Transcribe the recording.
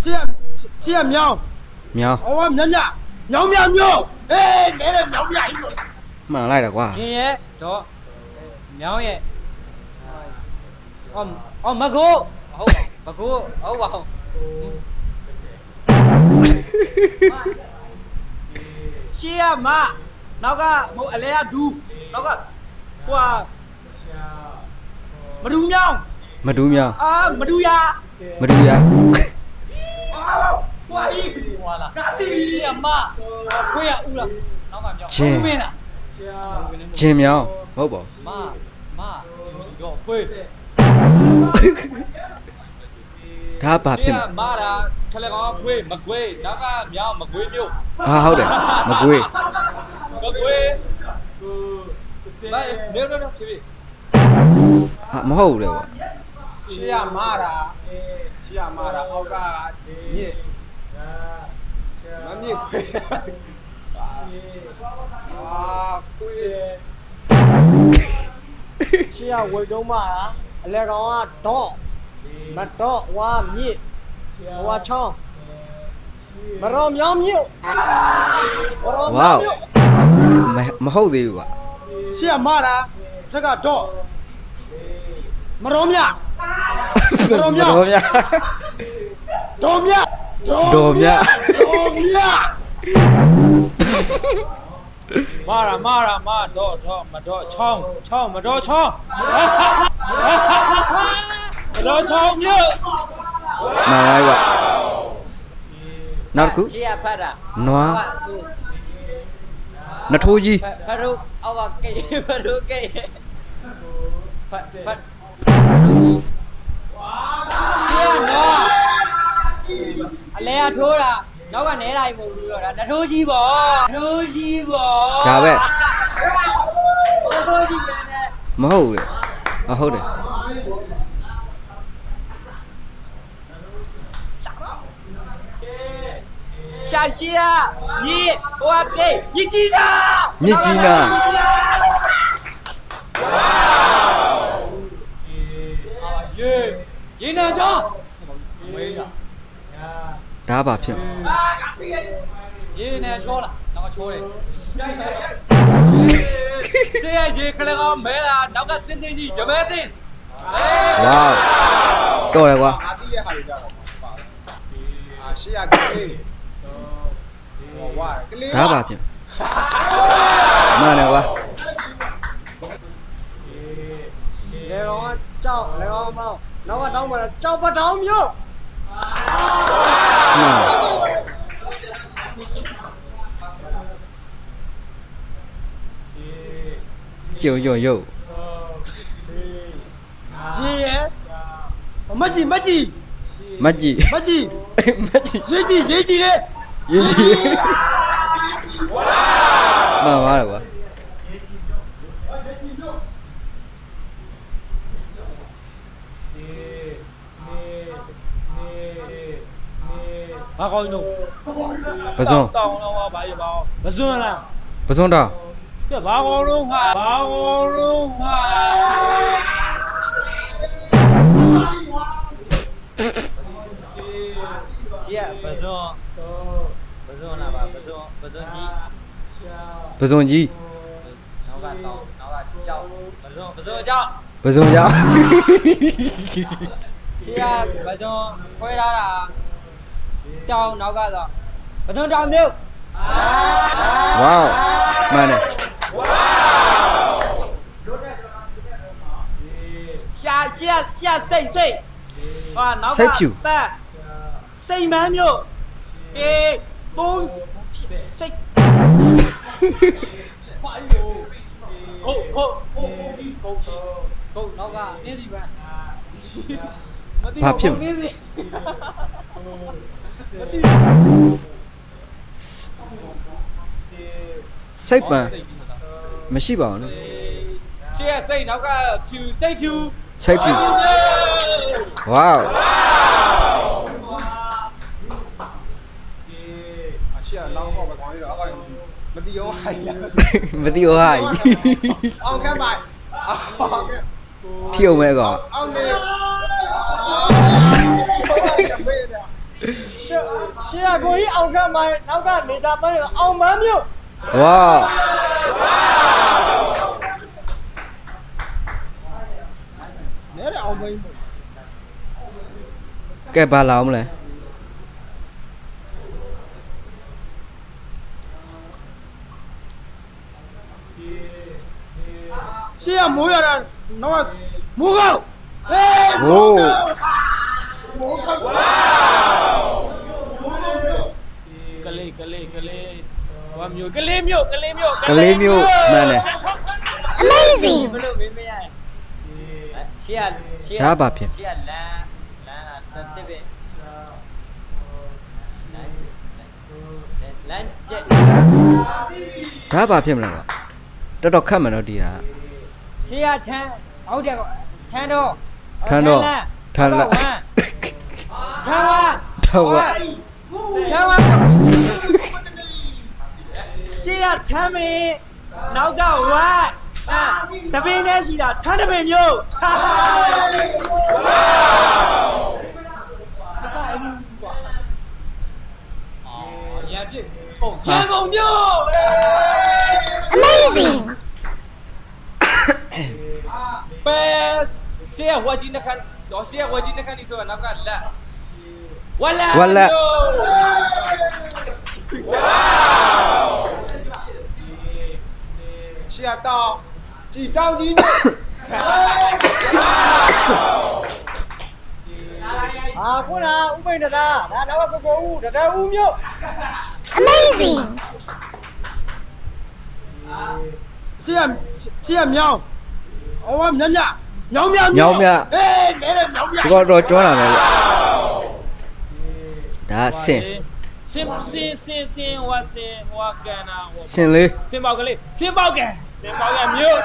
ရှေ့ကမြောင်းမြောင်း ဟောမြတ်မြတ်မြောင်းမြောင်းအေးနဲတဲ့မြောင်းမြတ်ကြီးလို့ မှန်လိုက်တာကွာ ရှင်ရဲ့တော့မြောင်းရဲ့အော်မကိုဟုတ်မကိုဟုတ်ပါဟုတ်ရှေ့ကမနောက်ကဟိုအလဲကဒူးနောက်ကဟိုဟာမဒူးမြောင်း မတူးမြောင်း အာမဒူးရ မတူးရ ဟွာကြီးဟွာလာကာတီရမခွေးရဦးလားနောက်ကမြောင်း ချင်း မင်းလား ချင်းမြောင်းမဟုတ်ပါ မတော့ခွေး ဒါဘာဖြစ်မ မာတာခလက်ကောင်ခွေးမကွေးနောက်ကမြောင်းမကွေးမျိုး ဟာဟုတ်တယ်မကွေး မကွေးဘာနေတော့ဖြည်းဖြည်း ဟာမဟုတ်ဘူးလေကွာ ရှေ့ကမာတာအောက်ကညစ်မမြင့်ခွေခွေရှေ့ကဝိတ်တုံးမာတာအလဲကောင်ကတော့မတော့ဝါမြစ်ဝါချောင်းမရောမြောင်းမြစ်ဝေါမဟုတ်သေးဘူးကွာ ရှေ့ကမာတာထက်ကတော့မရောမြတော်မြ တော်မြ မာတာမတော့မတော့ချောင်းမတော့ချောင်းမတော့ချောင်းမျိုး မှန်လိုက်ကွာနောက်တစ်ခု ရှေ့ကဖတ်တာ နွားနထိုးကြီး ဖတ်လို့အောက်ကကိဖတ်လို့ကိဖတ်ရှေ့ကနော်အလဲကထိုးတာနောက်ကနဲတိုင်းမဟုတ်ဘူးတော့ဒါနထိုးကြီးပေါ့ထိုးကြီးပေါ့ ဒါပဲ နထိုးကြီးပဲနဲ့ မဟုတ်ဘူးလေဟုတ်တယ် ရှာရှိရမြစ်ဟိုကကိမြစ်ကြီးတာ မြစ်ကြီးနာ ရေနံချောင်း ဒါဘာဖြစ် ရေနံချောလားနောက်ကချောတယ်ရှေ့ရရေခလက်ကောင်မဲလာနောက်ကတင်းတင်းကြီးရမဲတင်း ဝေါတော်တယ်ကွာ အာတိတဲ့ဟာတွေကြတော့ပါရှေ့ကကလေးဝါကလေး ဒါဘာဖြစ်မှန်တယ်ကွာ လေကောင်ကြောက်လေကောင်မောင်းနောက်ကတောင်းပါကြောက်ပတောင်းမျိုး မှန်ကျုံရေမကြီး မကြည့် ရေကြီးလေ ရေးကြီးမှန်ပါတယ်ကွာ ဘာကောင်းလို့ ပဇွန် တောင်းတော့ဘာရပါမစွန်းလား ပဇွန်တောင် ကဲဘာကောင်းလို့ဟာဘာကောင်းလို့ဟာရှေ့ပဇွန်လားပါပဇွန်ကြီး ပဇွန်ကြီး နောက်ကတောင်းနောက်ကကြောက်ပဇွန်ကြောက် ပဇွန်ရောက် ရှေ့ကပဇွန်ခွဲထားတာတောင်းနောက်ကတော့ပဇွန်တောင်းမျိုး ဝေါမှန်တယ် ရှာစိတ်ဟာနောက်ကတက်စိတ်မန်းမျိုးအေးသုံးစိတ်ပါယူဟုတ်နောက်ကနင်းစီပန်း ဘာဖြစ် နင်းစီ စိတ်ပန်မရှိပါဘူးနော် ရှေ့စိတ်နောက်ကဖြူစိတ်ဖြူ စိတ်ပြူဝေါ ရှေ့ကလောင်းတော့ပဲခေါင်းလေးတော့အောက်ကမတီရောဟိုင်လား မသိဘူးဟာ အောက်ကပါအောက်က ဖြုံမဲ့ကောင် အောက်နေ ရှေ့ကကိုကြီးအောင်ခန့်မိုင်းနောက်ကနေကြပိုင်းအောင်မန်းမြို့ ဝေါ နဲတဲ့အောင်မန်း ကဲဘာလာအောင်မလဲ ရှေ့ကမိုးရတာနောက်ကမိုးကောက်ဟေး ဟိုး ကလေးဝါမျိုးကလေးမျိုး ကလေးမျိုးမှန်တယ် ဘလို့မင်းမရရှေ့က ဒါဘာဖြစ် ရှေ့ကလမ်းတစ်ပင်လမ်းကျက် ဒါဘာဖြစ်မလဲကွာတော်တော်ခတ်မှန်တော့ဒီဟာ ရှေ့ကထန်းဟုတ်တယ်ကောထန်းတော့ ထန်းတော့ထန်းလာ ထန်းဝါ တော့ဝါ ထန်းဝါရှေ့ကထန်းမင်းနောက်ကဝါတပင်းနဲ့ရှိတာထန်းတပင်းမျိုးရန်ပြစ်ဟုတ်ရန်ကုန်မျိုး Amazing! ပဲရှေ့ကဝါကြီးနှခမ်းရှေ့ကဝါကြီးနှခမ်းဒီဆိုတော့နောက်ကလက်ဝါလက် ရှေ့ကတောင်ကြည်တောင်ကြီးနဲ့အာခုနဥပိန္ဒတာဒါတော့ကိုဦးတတဦးမြို့ Amazing! ရှေ့ကမြောင်းအော်မြမြမြောင်းမြ ညောင်းမြ ဟေးနဲတဲ့မြောင်းမြ ဒီကတော့ကျွမ်းလာမယ်ဗျဒါဆင် စင်ဝါကန်နာ ဆင်လေး စင်ပေါက်ကလေးစင်ပေါက်ကန်မြို့